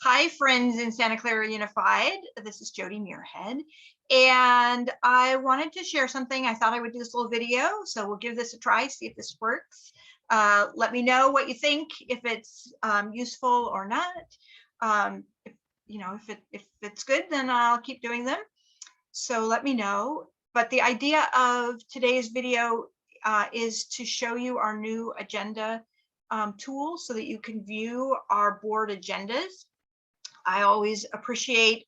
Hi, friends in Santa Clara Unified. This is Jody Muirhead, and I wanted to share something. I thought I would do this little video, so we'll give this a try, see if this works. Let me know what you think, if it's useful or not. If it's good, then I'll keep doing them. So let me know. But the idea of today's video is to show you our new agenda tool so that you can view our board agendas. I always appreciate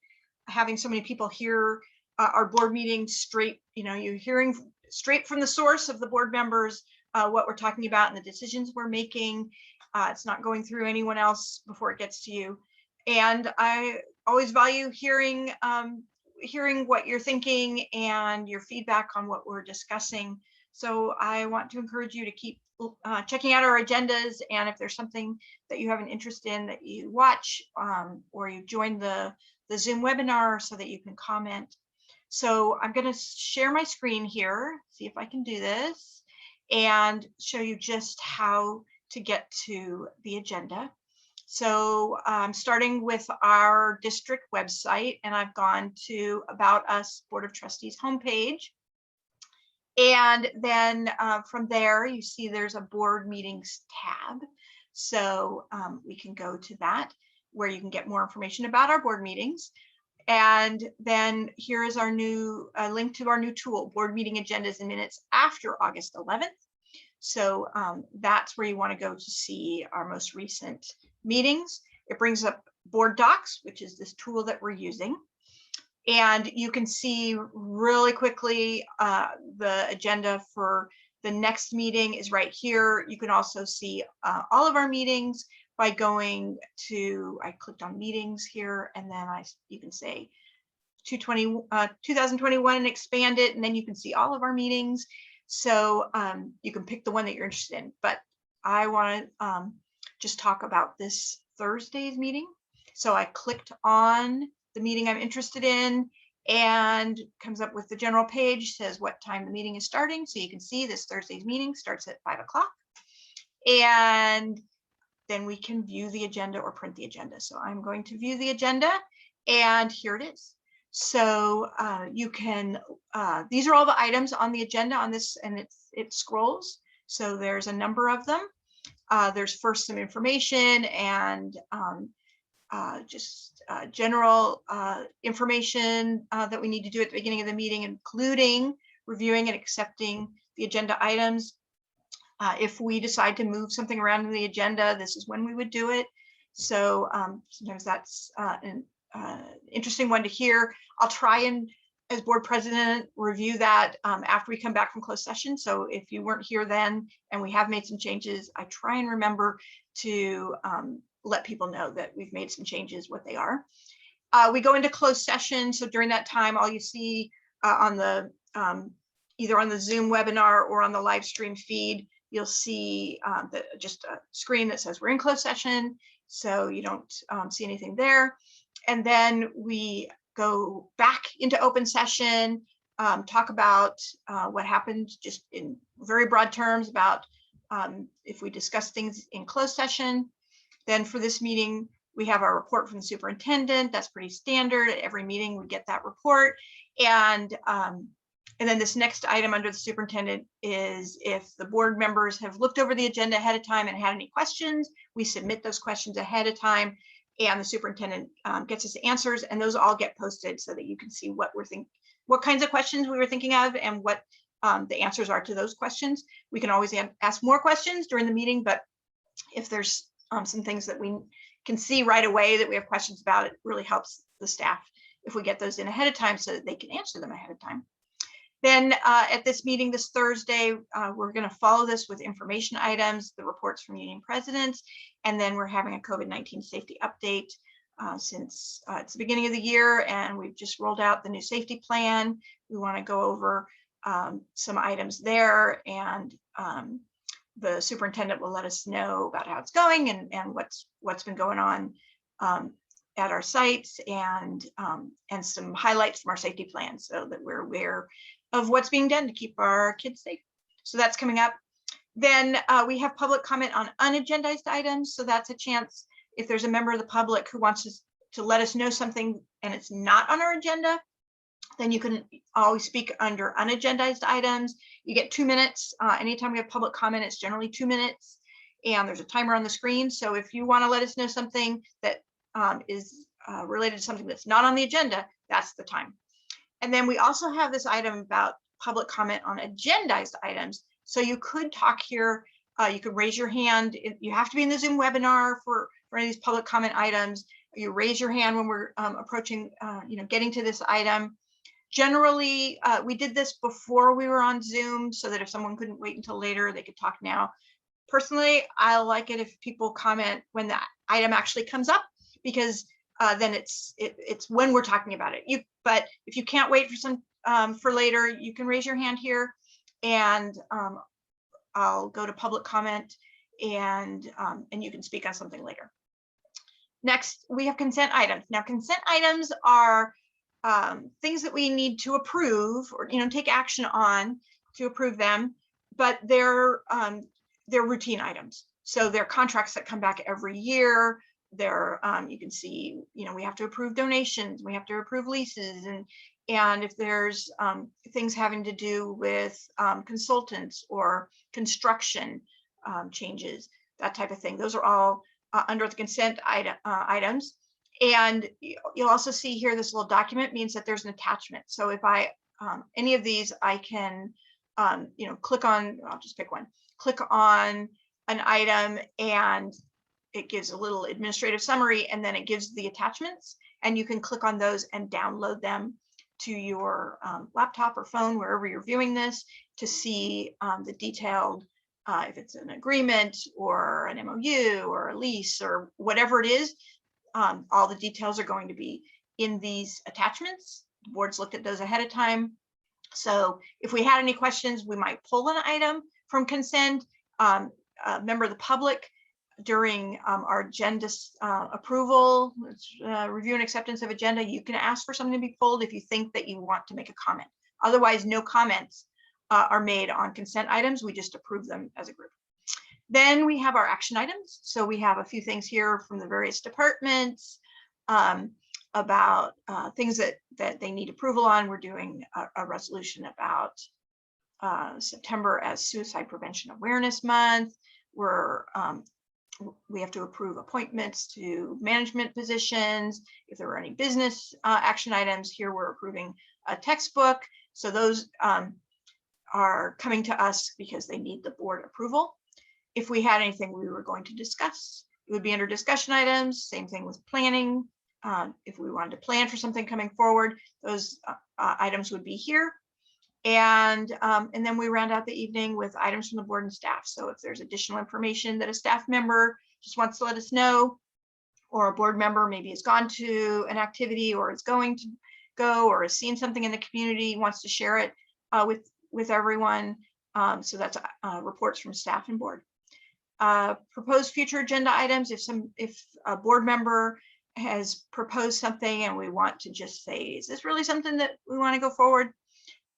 having so many people hear our board meetings straight. You're hearing straight from the source of the board members what we're talking about and the decisions we're making. It's not going through anyone else before it gets to you. And I always value hearing what you're thinking and your feedback on what we're discussing. So I want to encourage you to keep checking out our agendas, and if there's something that you have an interest in that you watch or you join the Zoom webinar so that you can comment. So I'm going to share my screen here, see if I can do this, and show you just how to get to the agenda. So I'm starting with our district website, and I've gone to About Us Board of Trustees homepage. And then from there, you see there's a board meetings tab. So we can go to that, where you can get more information about our board meetings. And then here is our new link to our new tool, board meeting agendas and minutes after August 11th. So that's where you want to go to see our most recent meetings. It brings up board docs, which is this tool that we're using. And you can see really quickly the agenda for the next meeting is right here. You can also see all of our meetings by going to, I clicked on meetings here, and then you can say 2021 and expand it, and then you can see all of our meetings. So you can pick the one that you're interested in. But I want to just talk about this Thursday's meeting. So I clicked on the meeting I'm interested in, and comes up with the general page, says what time the meeting is starting. So you can see this Thursday's meeting starts at 5 o'clock. And then we can view the agenda or print the agenda. So I'm going to view the agenda, and here it is. So you can, these are all the items on the agenda on this, and it scrolls. So there's a number of them. There's first some information and just general information that we need to do at the beginning of the meeting, including reviewing and accepting the agenda items. If we decide to move something around in the agenda, this is when we would do it. So sometimes that's an interesting one to hear. I'll try and, as board president, review that after we come back from closed session. So if you weren't here then and we have made some changes, I try and remember to let people know that we've made some changes, what they are. We go into closed session. So during that time, all you see on the either on the Zoom webinar or on the live stream feed, you'll see just a screen that says we're in closed session. So you don't see anything there. And then we go back into open session, talk about what happened just in very broad terms about if we discuss things in closed session. Then for this meeting, we have our report from the superintendent. That's pretty standard. At every meeting, we get that report. And then this next item under the superintendent is if the board members have looked over the agenda ahead of time and had any questions, we submit those questions ahead of time, and the superintendent gets us answers, and those all get posted so that you can see what what kinds of questions we were thinking of and what the answers are to those questions. We can always ask more questions during the meeting, but if there's some things that we can see right away that we have questions about, it really helps the staff if we get those in ahead of time so that they can answer them ahead of time. Then at this meeting this Thursday, we're going to follow this with information items, the reports from union presidents, and then we're having a COVID-19 safety update since it's the beginning of the year and we've just rolled out the new safety plan. We want to go over some items there, and the superintendent will let us know about how it's going and what's been going on at our sites, and some highlights from our safety plan so that we're aware of what's being done to keep our kids safe. So that's coming up. Then we have public comment on unagendized items. So that's a chance if there's a member of the public who wants to let us know something and it's not on our agenda, then you can always speak under unagendized items. You get 2 minutes. Anytime we have public comment, it's generally 2 minutes. And there's a timer on the screen. So if you want to let us know something that is related to something that's not on the agenda, that's the time. And then we also have this item about public comment on agendized items. So you could talk here. You could raise your hand. You have to be in the Zoom webinar for any of these public comment items. You raise your hand when we're approaching, getting to this item. Generally, we did this before we were on Zoom so that if someone couldn't wait until later, they could talk now. Personally, I like it if people comment when that item actually comes up, because then it's when we're talking about it. But if you can't wait for later, you can raise your hand here, and I'll go to public comment, and you can speak on something later. Next, we have consent items. Now, consent items are things that we need to approve or take action on to approve them, but they're routine items. So they're contracts that come back every year. They're you can see, we have to approve donations, we have to approve leases, and if there's things having to do with consultants or construction changes, that type of thing. Those are all under the consent items. And you'll also see here, this little document means that there's an attachment. So if any of these, I can, click on, I'll just pick one, click on an item, and it gives a little administrative summary, and then it gives the attachments, and you can click on those and download them to your laptop or phone, wherever you're viewing this, to see the detailed, if it's an agreement or an MOU or a lease or whatever it is. All the details are going to be in these attachments. The board's looked at those ahead of time. So if we had any questions, we might pull an item from consent. A member of the public during our agenda approval, review and acceptance of agenda, you can ask for something to be pulled if you think that you want to make a comment. Otherwise, no comments are made on consent items. We just approve them as a group. Then we have our action items. So we have a few things here from the various departments about things that they need approval on. We're doing a resolution about September as Suicide Prevention Awareness Month. We have to approve appointments to management positions. If there are any business action items here, we're approving a textbook. So those are coming to us because they need the board approval. If we had anything we were going to discuss, it would be under discussion items. Same thing with planning. If we wanted to plan for something coming forward, those items would be here. And then we round out the evening with items from the board and staff. So if there's additional information that a staff member just wants to let us know, or a board member maybe has gone to an activity or is going to go, or has seen something in the community, wants to share it with everyone. So that's reports from staff and board. Proposed future agenda items. If a board member has proposed something and we want to just say, is this really something that we want to go forward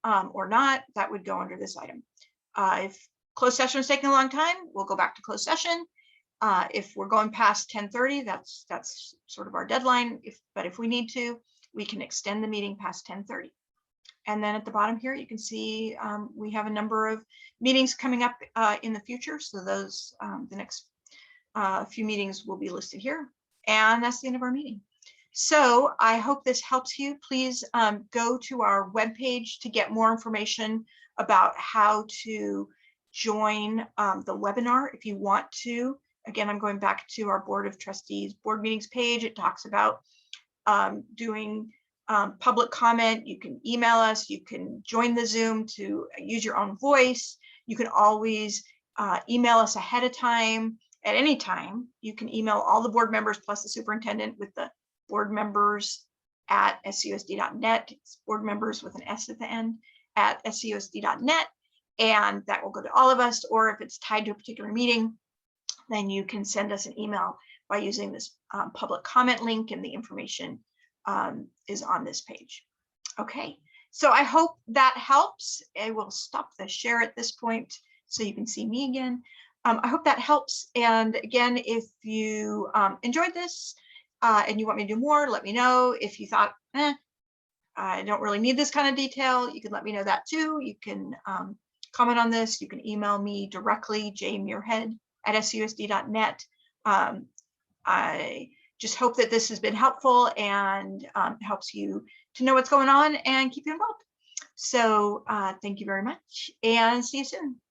or not, that would go under this item. If closed session is taking a long time, we'll go back to closed session. If we're going past 10:30, that's sort of our deadline. But if we need to, we can extend the meeting past 10:30. And then at the bottom here, you can see we have a number of meetings coming up in the future. So those, the next few meetings will be listed here. And that's the end of our meeting. So I hope this helps you. Please go to our webpage to get more information about how to join the webinar if you want to. Again, I'm going back to our Board of Trustees board meetings page. It talks about doing public comment. You can email us. You can join the Zoom to use your own voice. You can always email us ahead of time. At any time, you can email all the board members plus the superintendent with the board members at scusd.net. It's board members with an S at the end at scusd.net. And that will go to all of us. Or if it's tied to a particular meeting, then you can send us an email by using this public comment link, and the information is on this page. Okay, so I hope that helps. I will stop the share at this point so you can see me again. I hope that helps. And again, if you enjoyed this and you want me to do more, let me know. If you thought, I don't really need this kind of detail, you can let me know that too. You can comment on this. You can email me directly, jmuirhead@scusd.net. I just hope that this has been helpful and helps you to know what's going on and keep you involved. So thank you very much and see you soon.